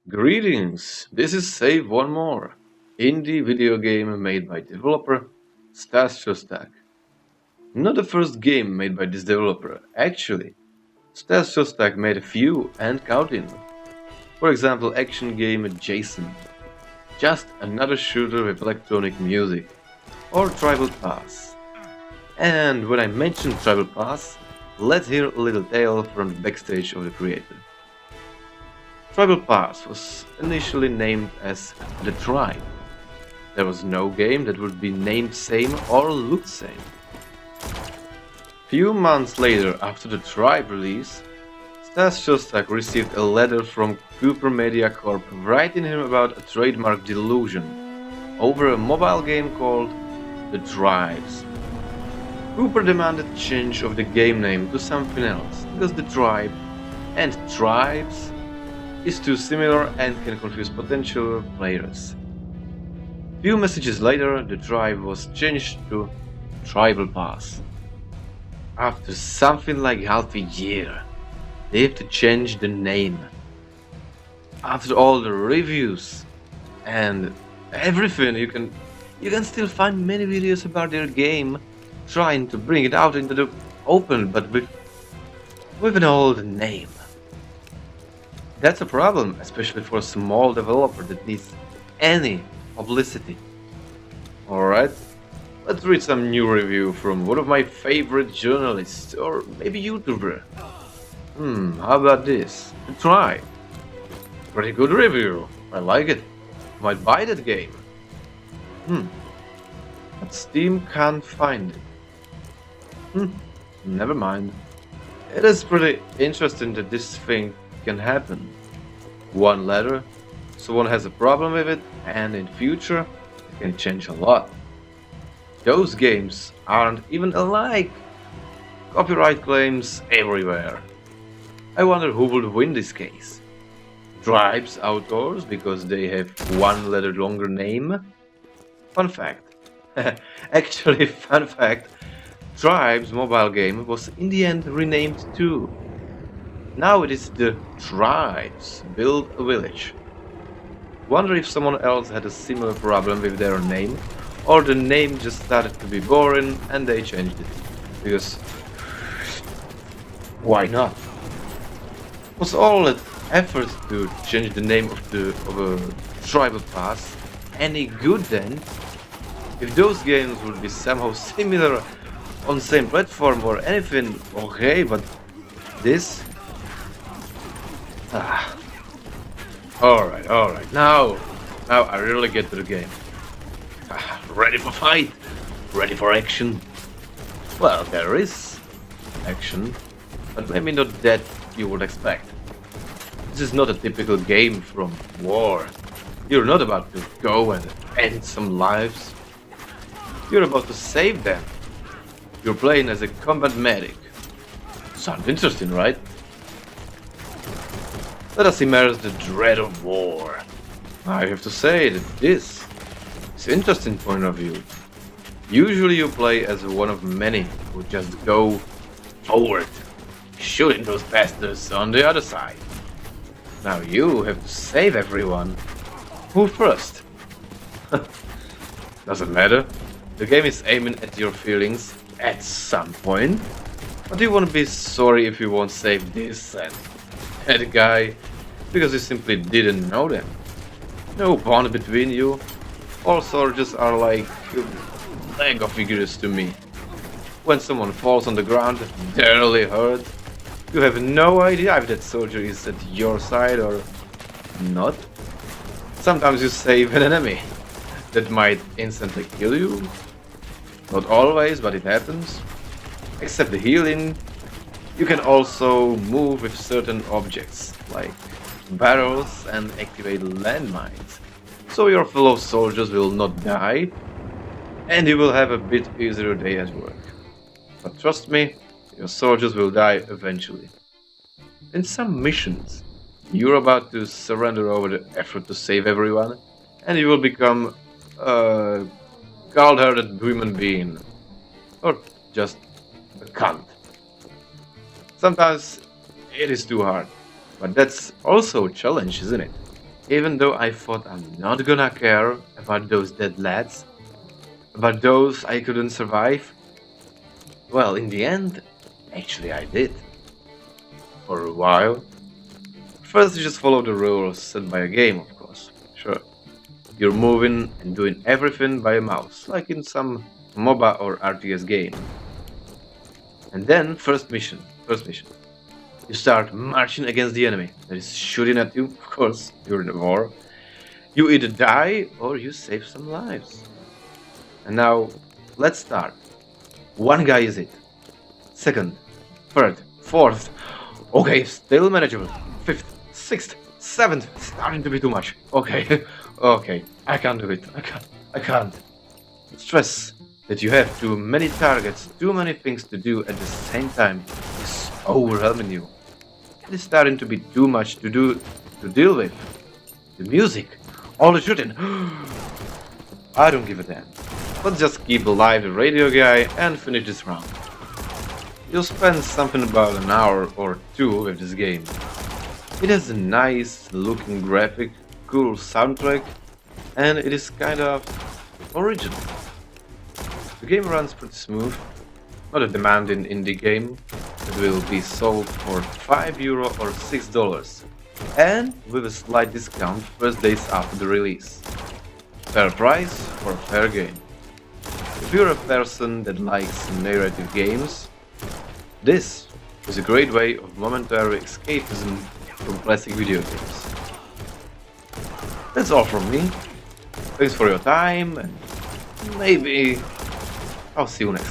Greetings, this is Save One More, indie video game made by developer Stas Shostak. Not the first game made by this developer, actually. Stas Shostak made a few and counting. For example, action game Jason, just another shooter with electronic music, or Tribal Pass. And when I mention Tribal Pass, let's hear a little tale from the backstage of the creator. Tribal Pass was initially named as The Tribe. There was no game that would be named same or look same. Few months later, after the Tribe release, Stas Shostak received a letter from Cooper Media Corp writing him about a trademark delusion over a mobile game called The Tribes. Cooper demanded change of the game name to something else because The Tribe and Tribes is too similar and can confuse potential players. Few messages later, the tribe was changed to Tribal Pass. After something like half a year, they have to change the name. After all the reviews and everything, you can still find many videos about their game trying to bring it out into the open, but with an old name. That's a problem, especially for a small developer that needs any publicity. Alright, let's read some new review from one of my favorite journalists, or maybe YouTuber. How about this? Try. Pretty good review. I like it. Might buy that game. But Steam can't find it. Never mind. It is pretty interesting that this thing can happen. One letter, someone has a problem with it, and in future it can change a lot. Those games aren't even alike. Copyright claims everywhere. I wonder who will win this case. Tribes Outdoors because they have one letter longer name? Fun fact. Actually, fun fact. Tribes mobile game was in the end renamed too. Now it is the Tribes Build a Village. Wonder if someone else had a similar problem with their name, or the name just started to be boring and they changed it. Because why not? Was all that effort to change the name of a Tribal Pass any good then? If those games would be somehow similar on same platform or anything, okay, but this? Alright. Now I really get to the game. Ready for fight? Ready for action? Well, there is action, but maybe not that you would expect. This is not a typical game from war. You're not about to go and end some lives. You're about to save them. You're playing as a combat medic. Sounds interesting, right? Let us immerse the dread of war. I have to say that this is an interesting point of view. Usually you play as one of many who just go forward, shooting those bastards on the other side. Now you have to save everyone. Who first? Doesn't matter. The game is aiming at your feelings at some point. But you won't be sorry if you won't save this and that guy, because you simply didn't know them. No bond between you. All soldiers are like Lego figures to me. When someone falls on the ground, barely hurt, you have no idea if that soldier is at your side or not. Sometimes you save an enemy that might instantly kill you. Not always, but it happens. Except the healing, you can also move with certain objects, like barrels, and activate landmines. So your fellow soldiers will not die, and you will have a bit easier day at work. But trust me, your soldiers will die eventually. In some missions, you're about to surrender over the effort to save everyone, and you will become a cold-hearted human being. Or just a cunt. Sometimes it is too hard, but that's also a challenge, isn't it? Even though I thought I'm not gonna care about those dead lads, about those I couldn't survive, well, in the end, actually I did. For a while. First, you just follow the rules set by a game, of course. Sure. You're moving and doing everything by a mouse, like in some MOBA or RTS game. And then, first mission. You start marching against the enemy that is shooting at you. Of course, you're in a war. You either die or you save some lives. And now, let's start. One guy is it. Second, third, fourth. Okay, still manageable. Fifth, sixth, seventh. Starting to be too much. Okay, okay. I can't do it. I can't. Stress that you have too many targets, too many things to do at the same time is overwhelming you. It is starting to be too much to deal with. The music, all the shooting. I don't give a damn. Let's just keep alive the radio guy and finish this round. You'll spend something about an hour or two with this game. It has a nice looking graphic, cool soundtrack, and it is kind of original. The game runs pretty smooth, not a demanding indie game that will be sold for €5 or $6, and with a slight discount first days after the release. Fair price for a fair game. If you're a person that likes narrative games, this is a great way of momentary escapism from classic video games. That's all from me. Thanks for your time, and maybe I'll see you next time.